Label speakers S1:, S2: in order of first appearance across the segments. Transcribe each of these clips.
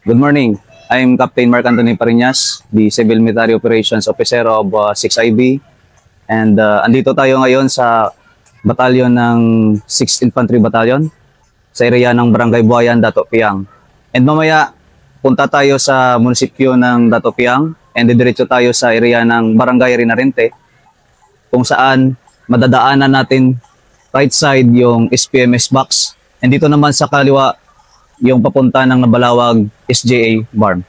S1: Good morning. I'm Captain Mark Anthony Pariñas, the Civil Military Operations Officer of 6IB. And andito tayo ngayon sa batalyon ng 6th Infantry Battalion sa area ng Barangay Buayan, Dato Piang. And mamaya, punta tayo sa munisipyo ng Dato Piang and didiretso tayo sa area ng Barangay Rinarente kung saan madadaanan natin right side yung SPMS box. And dito naman sa kaliwa, yung papunta ng Nabalawag SJA Barn.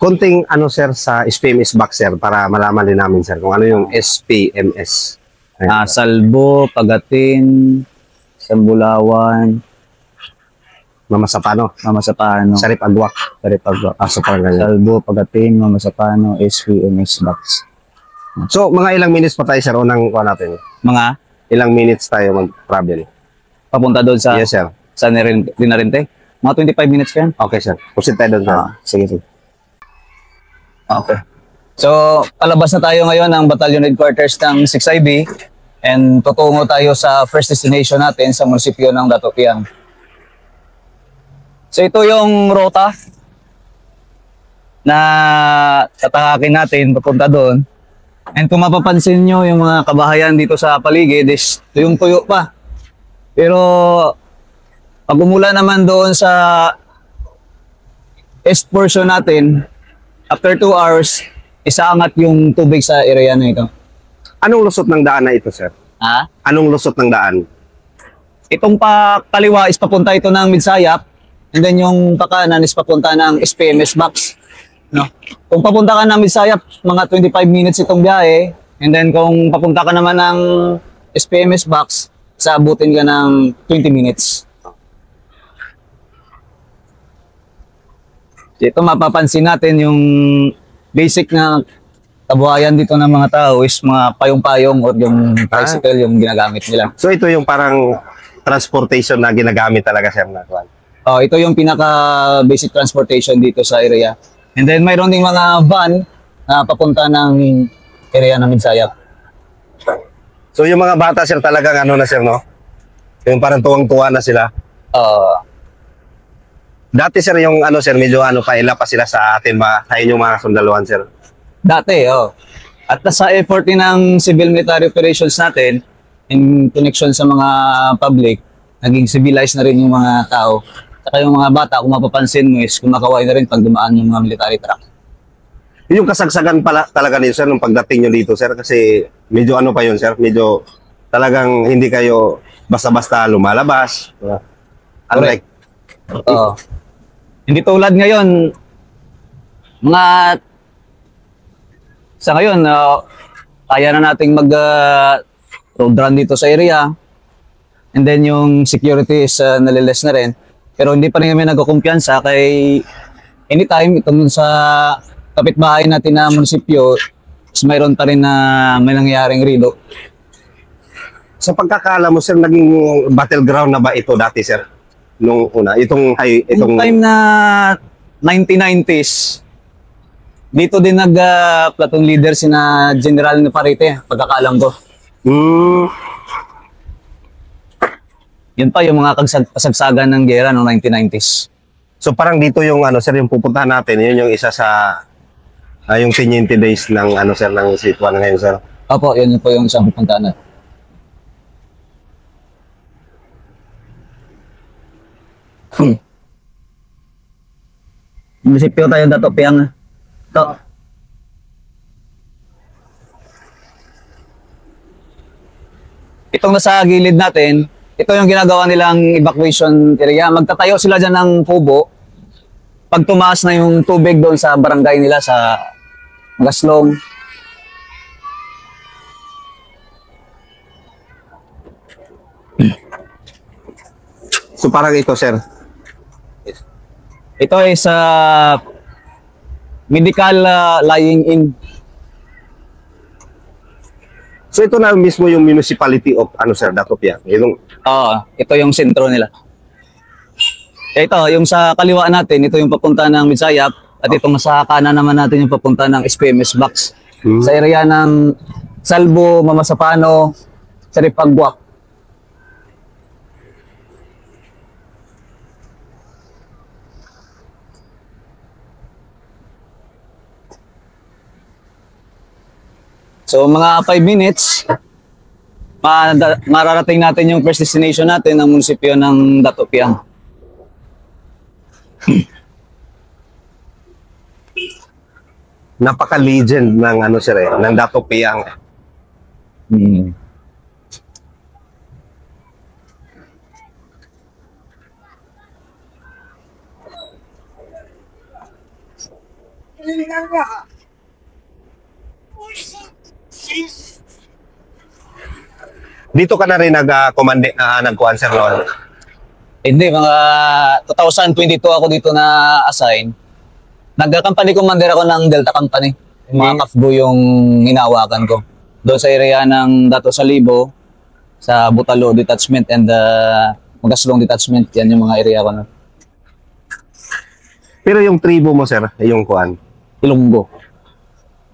S2: Konting sir sa SPMS box sir para malaman din namin sir kung ano yung SPMS.
S1: Salbo, Pagatin, Sambulawan,
S2: Mamasapano,
S1: Sarip Agwak.
S2: So parang ganyan.
S1: Salbo, Pagatin, Mamasapano, SPMS box.
S2: So mga ilang minutes pa tayo sir unang kuha natin?
S1: Mga
S2: Ilang minutes tayo mag-travel?
S1: papunta doon sa
S2: Yes sir.
S1: sa Rinarente. Mga 25 minutes pa yan.
S2: Okay sir. Proceed tayo doon sir.
S1: Sige. Okay. So, palabas na tayo ngayon ng Battalion Headquarters ng 6IB and tutungo tayo sa first destination natin sa munisipyo ng Dato Piang. So, ito yung rota na tatakakin natin papunta doon. And kung mapapansin nyo yung mga kabahayan dito sa paligid is tuyong-tuyo pa. Pero pag umula naman doon sa east portion natin, after 2 hours, isaangat yung tubig sa area na ito.
S2: Anong lusot ng daan na ito sir?
S1: Ha?
S2: Anong lusot ng daan?
S1: Itong kaliwa is papunta ito ng Midsayap, and then yung pakanan is papunta ng SPMS box. No? Kung papunta ka ng Midsayap, mga 25 minutes itong biyahe, and then kung papunta ka naman ng SPMS box, saabutin ka ng 20 minutes. Dito mapapansin natin yung basic na kabuhayan dito ng mga tao is mga payong-payong o yung tricycle yung ginagamit nila.
S2: So ito yung parang transportation na ginagamit talaga sir na kuwan.
S1: Ito yung pinaka basic transportation dito sa area. And then mayroon ding mga van na papunta ng area ng Midsayap.
S2: So yung mga bata sir talagang na sir no? Yung parang tuwang-tuwa na sila. Dati sir yung sir medyo paila pa sila sa atin yung mga sundaluhan sir.
S1: Dati At sa effort din ng civil military operations natin in connection sa mga public, naging civilized na rin yung mga tao. Saka yung mga bata, kung mapapansin mo is kumakaway na rin pag dumaan yung mga military truck.
S2: Yung kasagsagan pala talaga niyo sir nung pagdating nyo dito sir kasi medyo pa yun sir, medyo talagang hindi kayo basta-basta lumalabas. Unlike
S1: hindi tulad ngayon, sa ngayon, kaya na nating road run dito sa area. And then yung security is naliles na rin. Pero hindi pa rin kami nagkukumpiyansa kay anytime itong sa kapitbahay natin na munisipyo is mayroon pa rin na may nangyaring rido.
S2: Sa pagkakala mo sir, naging battleground na ba ito dati sir? Nung una, itong
S1: time na 1990s, dito din nag-platoon leader sina General Navarrete, pagkakaalam ko. Yun pa yung mga kasagsagan ng gera noong 1990s.
S2: So parang dito yung sir, yung pupuntahan natin, yun yung isa sa yung Teniente Days ng sir, ng Sitwan ngayon sir.
S1: Opo, yun po yung isang pupuntahan natin. Munisipyo tayo Dato Piang. Ito. Itong nasa gilid natin, ito yung ginagawa nilang evacuation area. Magtatayo sila dyan ng kubo. Pag tumaas na yung tubig doon sa barangay nila sa Gaslong.
S2: So parang ito sir.
S1: Ito ay sa medical lying in.
S2: So ito na mismo yung municipality of sir, Dato Piang.
S1: Ito yung sentro nila. Ito, yung sa kaliwa natin, ito yung papunta ng Midsayap at itong sa kanan naman natin yung papunta ng SPMS box. Sa area ng Salbo, Mamasapano, Sarip Agwak. So mga 5 minutes, mararating natin yung first destination natin ng munisipyo ng Dato Piang.
S2: Napaka-legend ng ano sir ng Dato Piang.
S1: Hmm.
S2: Dito ka na rin nagkuhan sir noon.
S1: Hindi, mga 2022 ako dito na assign. Nagka-company commander ako ng Delta Company. Yung mga kafgo yung hinawakan ko. Doon sa area ng Dato Salibo, sa Butalo Detachment and Magaslong Detachment, yan yung mga area ko na.
S2: Pero yung tribo mo sir, yung kuhan,
S1: Ilonggo.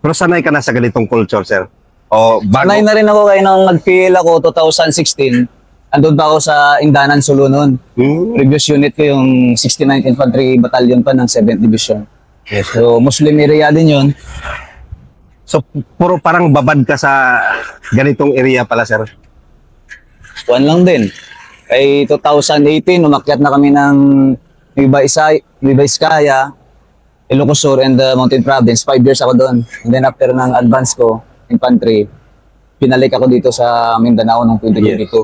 S2: pero sanay ka na sa ganitong culture sir? O bago?
S1: Sanay na rin ako kayo nang nag-PL ako 2016. Andun pa ako sa Indanan, Sulu noon. Previous unit ko yung 69th Infantry Battalion pa ng 7th Division.
S2: Yes.
S1: So, Muslim area din yun.
S2: So puro parang babad ka sa ganitong area pala sir?
S1: One lang din. Kay 2018, umakyat na kami ng Nueva Ecija, Ilocos Sur, and Mountain Province. 5 years ako doon. And then after ng advance ko, infantry, pinalik ako dito sa Mindanao noong 2022.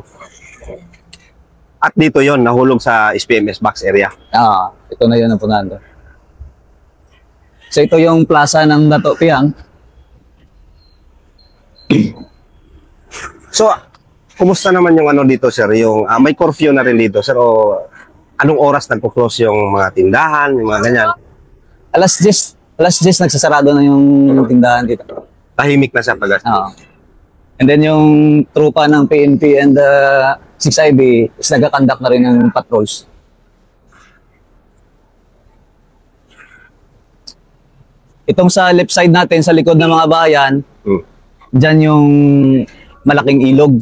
S2: At dito yon nahulog sa SPMS box area.
S1: Ito na yun ang punahan doon. So ito yung plaza ng Dato Piang.
S2: So, kumusta naman yung ano dito sir? Yung may curfew na rin dito sir o anong oras nagpo-close yung mga tindahan, yung mga ganyan?
S1: Alas 10 nagsasarado na yung tindahan dito.
S2: Tahimik na siya pag
S1: And then yung trupa ng PNP and 6IB is nag-conduct na rin ng patrols. Itong sa left side natin, sa likod ng mga bayan, dyan yung malaking ilog.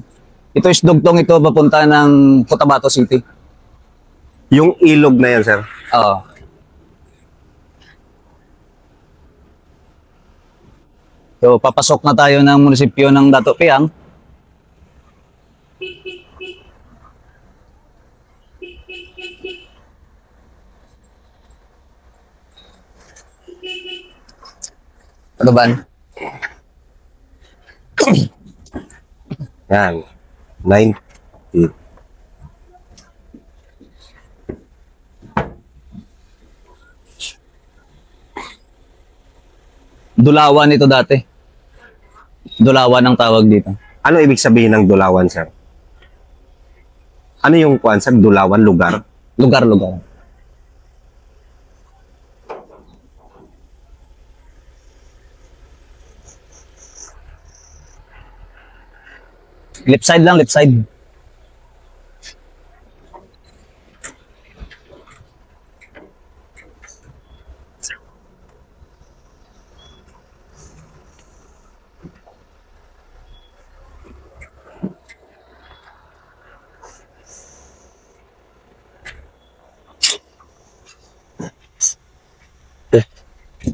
S1: Ito is dugtong ito papunta ng Cotabato City.
S2: Yung ilog na yan sir?
S1: Oo. So, papasok na tayo ng munisipyo ng Dato Piang. Ano ba?
S2: Yan. 90.
S1: Dulawan ito dati. Dulawan ang tawag dito.
S2: Ano ibig sabihin ng Dulawan, sir? Ano yung kuan, sir? Dulawan, lugar?
S1: Lugar-lugar. Left side lang, left side.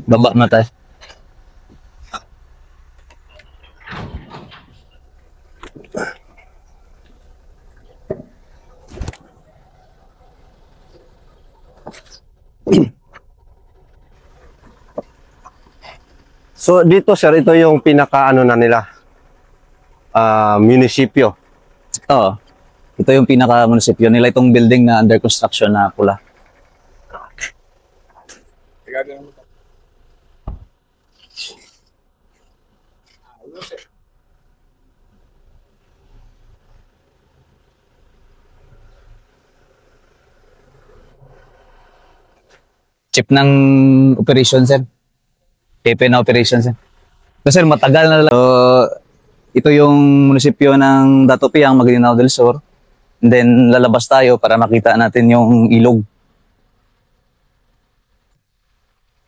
S1: Baba na tayo.
S2: So dito sir, ito yung pinaka-ano na nila, munisipyo.
S1: Oo. Ito yung pinaka-munisipyo nila, itong building na under construction na pula. Chief ng operation, sir. Pepe na operation, sir. So, sir, matagal na lang. So, ito yung munisipyo ng Dato Piang, Maguindanao del Sur. And then, lalabas tayo para makita natin yung ilog.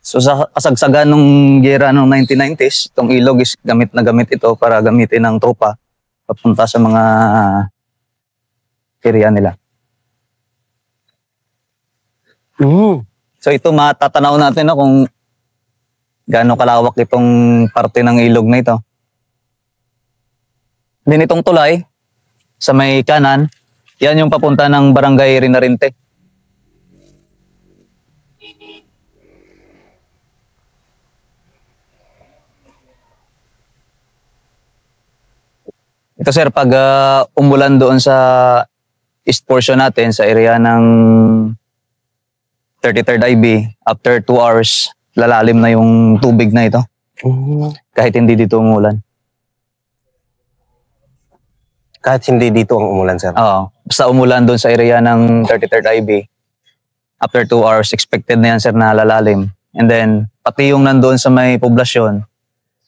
S1: So, sa kasagsagan ng gera ng 1990s, itong ilog is gamit na gamit ito para gamitin ng tropa papunta sa mga area nila. So ito matatanaw natin kung gaano kalawak itong parte ng ilog na ito. Then itong tulay, sa may kanan, yan yung papunta ng Barangay Rinarinte. Ito sir, pag umulan doon sa east portion natin, sa area ng 33rd IB, after 2 hours, lalalim na yung tubig na ito. Kahit hindi dito umulan.
S2: Kahit hindi dito ang umulan, sir?
S1: Oo. Basta umulan doon sa area ng 33rd IB, after 2 hours, expected na yan sir na lalalim. And then, pati yung nandoon sa may poblasyon,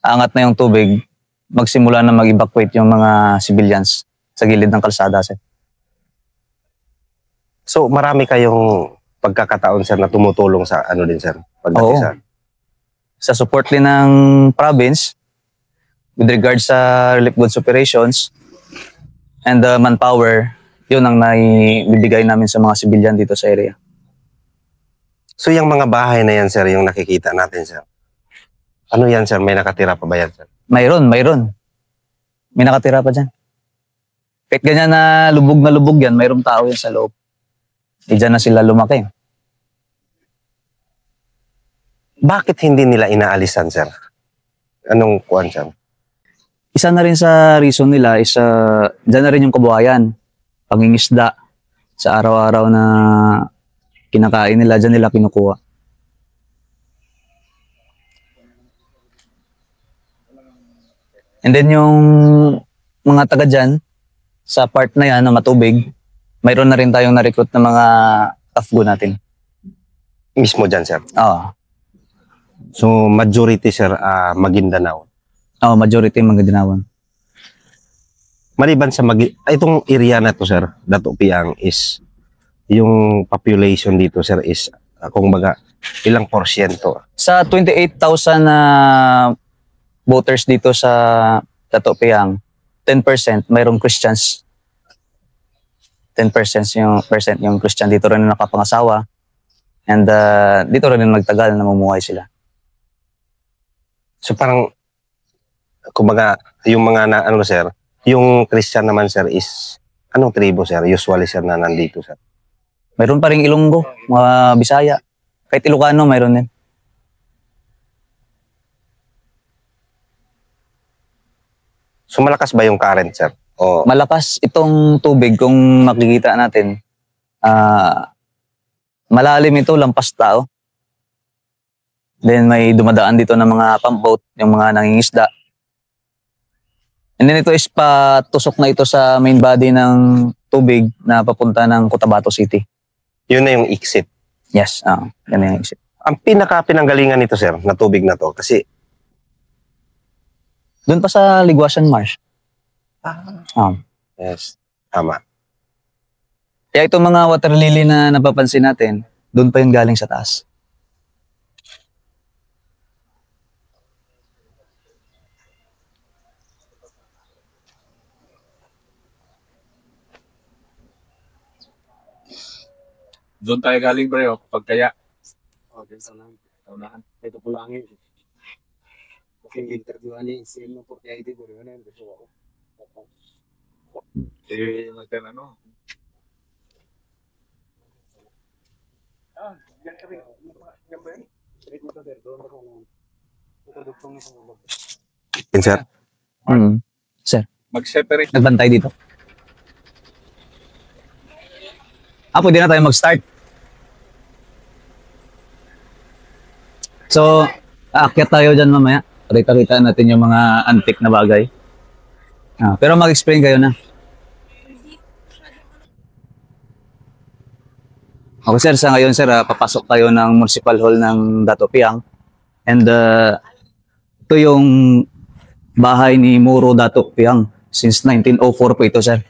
S1: aangat na yung tubig, magsimula na mag-evacuate yung mga civilians sa gilid ng kalsada, sir.
S2: So, marami kayong pagkakataon, sir, na tumutulong sa ano din, sir?
S1: Oo. Sa support din ng province, with regards sa relief goods operations, and the manpower, yun ang naibibigay namin sa mga civilian dito sa area.
S2: So, yung mga bahay na yan, sir, yung nakikita natin, sir, ano yan, sir? May nakatira pa ba yan, sir?
S1: Mayroon. May nakatira pa dyan. Kahit ganyan na lubog yan, mayroong tao yan sa loob. Diyan na sila lumaki.
S2: Bakit hindi nila inaalisan, sir? Anong kuwan, sir?
S1: Isa na rin sa reason nila is dyan na rin yung kabuhayan. Pangingisda sa araw-araw na kinakain nila, dyan nila kinukuha. And then yung mga taga dyan, sa part na yan na matubig, mayroon na rin tayong na-recruit na mga TAFGO natin.
S2: Mismo dyan, sir?
S1: Oo.
S2: So, majority, sir, Maguindanao?
S1: Oo, majority Maguindanaon.
S2: Maliban sa itong area na to, sir, Dato Piang, is yung population dito, sir, is kung baga ilang porsyento?
S1: Sa 28,000 na voters dito sa Dato Piang, 10% mayroong Christians. 10% yung Christian. Dito rin nakapangasawa. And dito rin nagtagal na mamumuhay sila.
S2: So parang, kumbaga, yung mga ano, sir, yung Christian naman, sir, is anong tribo, sir? Usually, sir, na nandito, sir?
S1: Mayroon pa rin Ilonggo, mga Bisaya. Kahit Ilocano, mayroon din.
S2: So malakas ba yung current, sir? O
S1: Malakas itong tubig kung makikita natin. Malalim ito, lampas tao. Then may dumadaan dito ng mga pump boat, yung mga nangingisda. And then ito is patusok na ito sa main body ng tubig na papunta ng Cotabato City.
S2: yun na yung exit.
S1: Yes, yan na yung exit.
S2: Ang pinaka-pinanggalingan nito, sir, na tubig na to, kasi
S1: doon pa sa Liguasan Marsh.
S2: yes, tama.
S1: Kaya itong mga water lily na napapansin natin, doon pa yung galing sa taas.
S3: Doon tayo galing, pre, pagkaya. Okay, sa unahan. Ito po lang yun. Okay, interviewan niya, isin mo po kaya ito, gano'n na yun. Eh, natin ano.
S2: Yun, sir.
S1: Sir,
S3: Mag-separate.
S1: nagbantay dito. Pwede na tayo mag-start. So, aakyat tayo dyan mamaya. Kita-kita natin yung mga antique na bagay. Pero mag-explain kayo na. Okay sir, sa ngayon sir, papasok tayo ng Municipal Hall ng Dato Piang. And ito yung bahay ni Muro Dato Piang. Since 1904 po ito sir.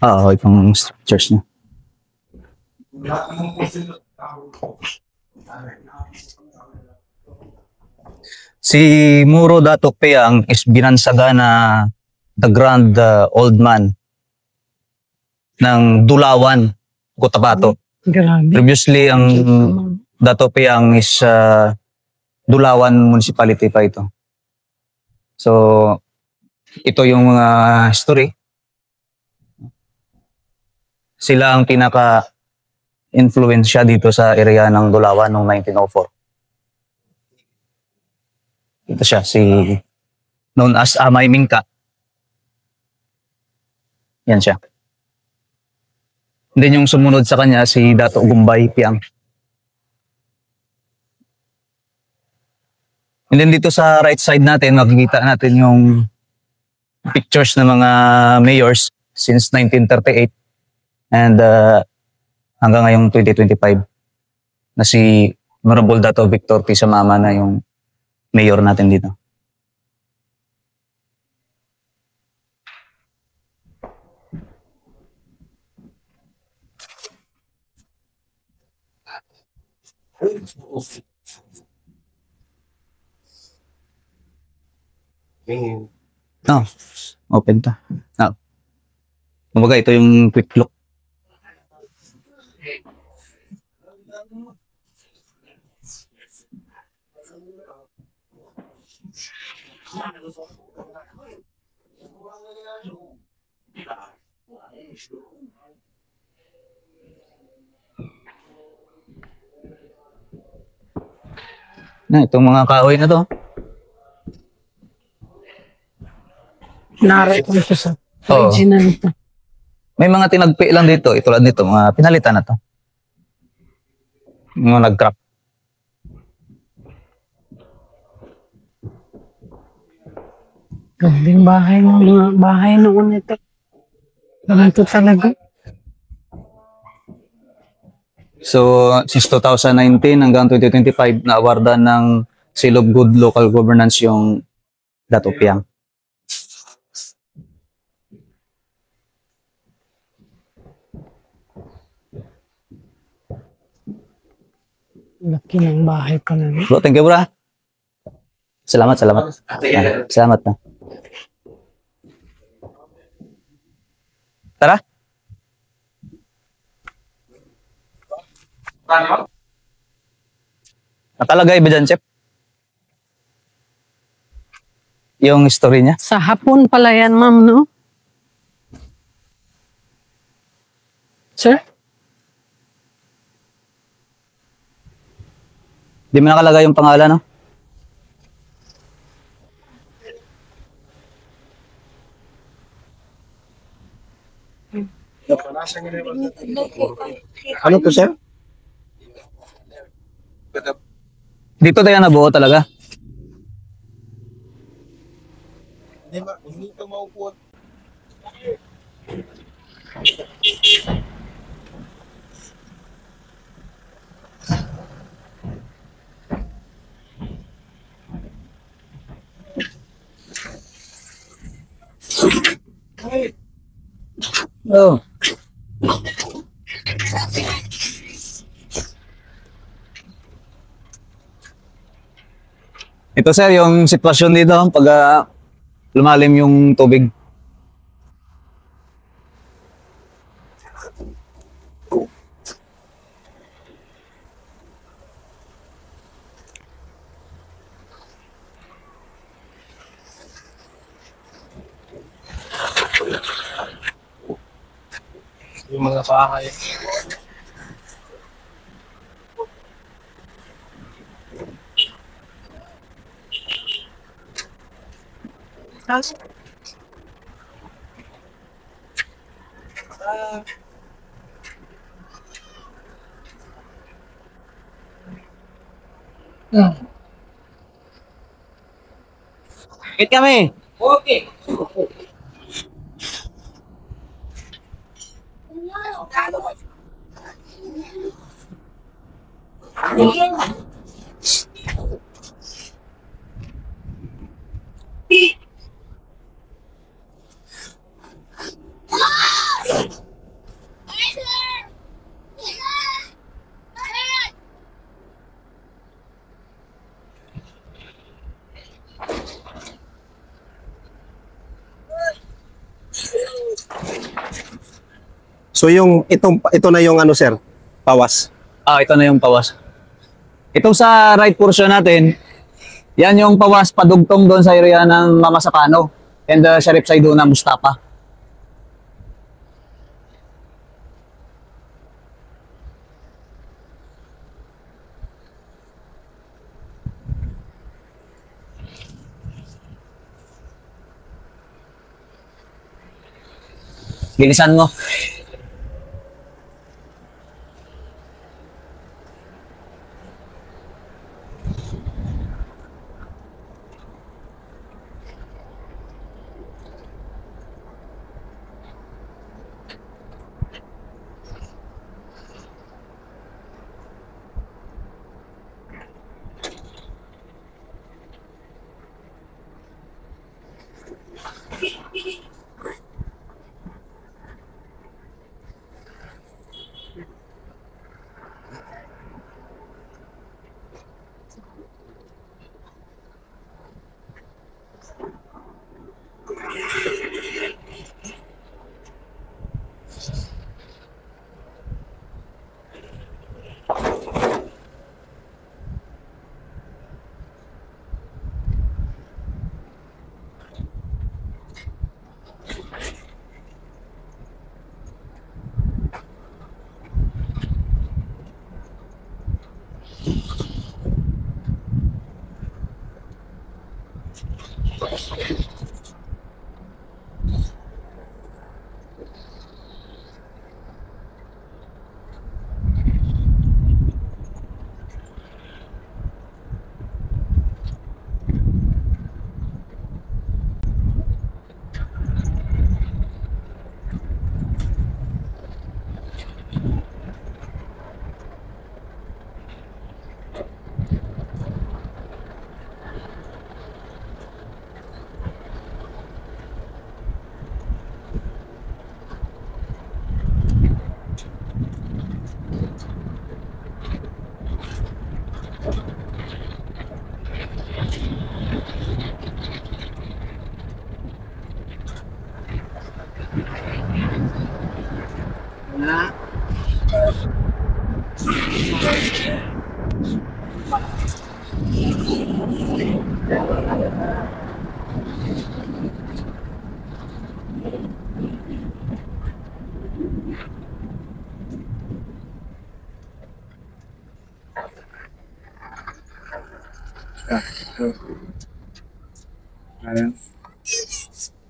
S1: Itong structures niya. Si Muro Dato Piang is binansaga na the grand old man ng Dulawan, Cotabato.
S4: Grabe.
S1: Previously, ang Dato Piang is Dulawan Municipality pa ito. So, ito yung history. Sila ang pinaka-influensya dito sa area ng Dulawan noong 1904. Ito siya, known as Amay Mingka. Yan siya. Then yung sumunod sa kanya, si Dato Gumbay Piang. And then dito sa right side natin, makikita natin yung pictures ng mga mayors since 1938 and hanggang ngayong 2025 na si Honorable Dato Victor P. Samama na yung mayor natin dito. Oh, open ta. Oh. Kumbaga ito yung quick look. Na itong mga kahoy na to.
S4: Narito siya sa
S1: Oo.
S4: original ito.
S1: May mga tinagpi lang dito, itulad nito, mga pinalitan na to. Mga nag-crack.
S4: Ganding bahay ng mga bahay noon ito. Ganito talaga.
S1: So, since 2019 hanggang 2025, na-awardan ng Seal of Good Local Governance yung Dato Piang.
S4: Laki ng bahay pa na.
S1: Bro, thank you, bro. Salamat. Salamat na. Tara. Nakalagay ba dyan, Chef? Yung story niya?
S4: Sa hapon pala yan, ma'am, no? Sir?
S1: Di mo nakalagay yung pangalan, no?
S2: Ano to, sir?
S1: Dito tayo nabuo talaga.
S3: Hindi ka maupuan.
S1: Oh. Ito sir, yung sitwasyon dito pag lumalim yung tubig.
S3: Yung mga bahay.
S1: Wait kami.
S4: Okay.
S2: So yung ito na yung ano, sir, pawas.
S1: Ah, ito na yung pawas. Itong sa right portion natin, yan yung pawas padugtong doon sa area ng Mama Sapano and the Sheriff Saiduna Mustafa. Bilisan mo.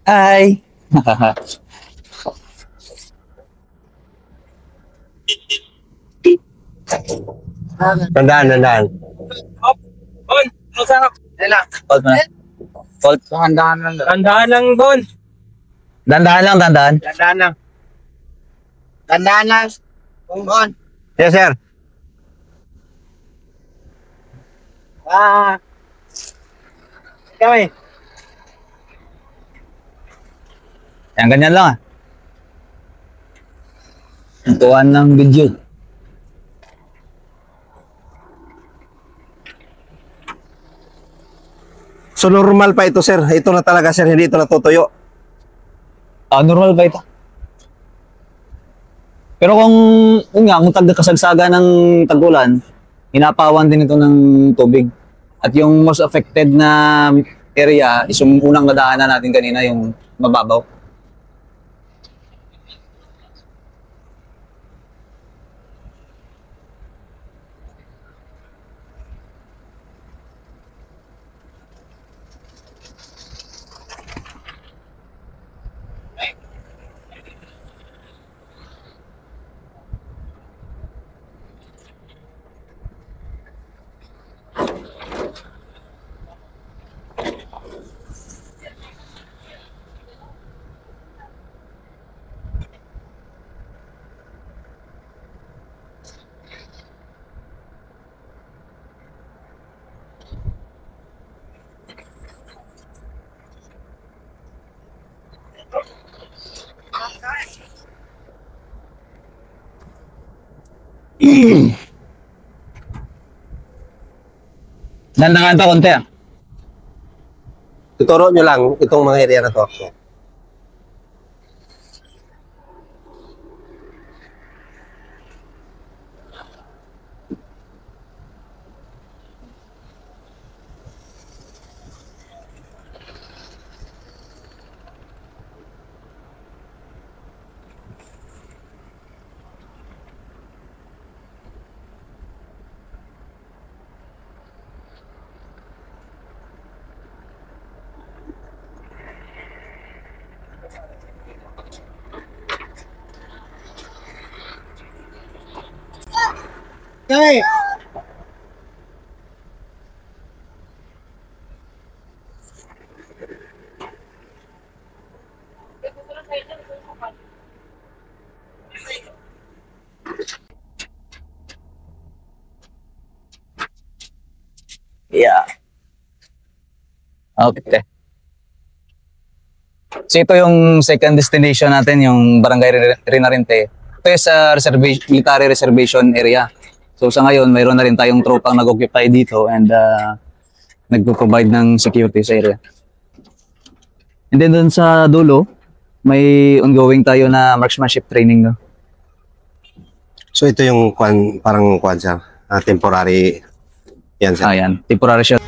S1: Hi.
S2: Tandaan.
S3: Bon, masarap. Dala.
S1: Hold mo na. Hold.
S3: Tandaan lang. Tandaan lang, Bon.
S1: Dandahan lang, dandahan.
S3: Tandaan lang. Tandaan lang. Bon.
S2: Yes, sir.
S3: Kami.
S1: Yan, ganyan lang ah. Tuwan ng video.
S2: So normal pa ito, sir. Ito na talaga, sir. Hindi ito natutuyo.
S1: Normal ba ito? Pero kung, yun nga, kung kasagsaga ng tagulan, hinapawan din ito ng tubig. At yung most affected na area is yung unang nadaanan natin kanina, yung mababaw. Dandangan pa konti ah.
S2: Tuturo nyo lang itong mga area na to.
S1: Yeah. Okay. So ito yung second destination natin, yung Barangay Rinarinte. Ito yung sa military reservation area. So sa ngayon, mayroon na rin tayong tropang nag-occupy dito and nagpo-provide ng security sa area. And then dun sa dulo, may ongoing tayo na marksmanship training. No?
S2: So ito yung parang sir, temporary yan sir.
S1: Ayan, temporary siya.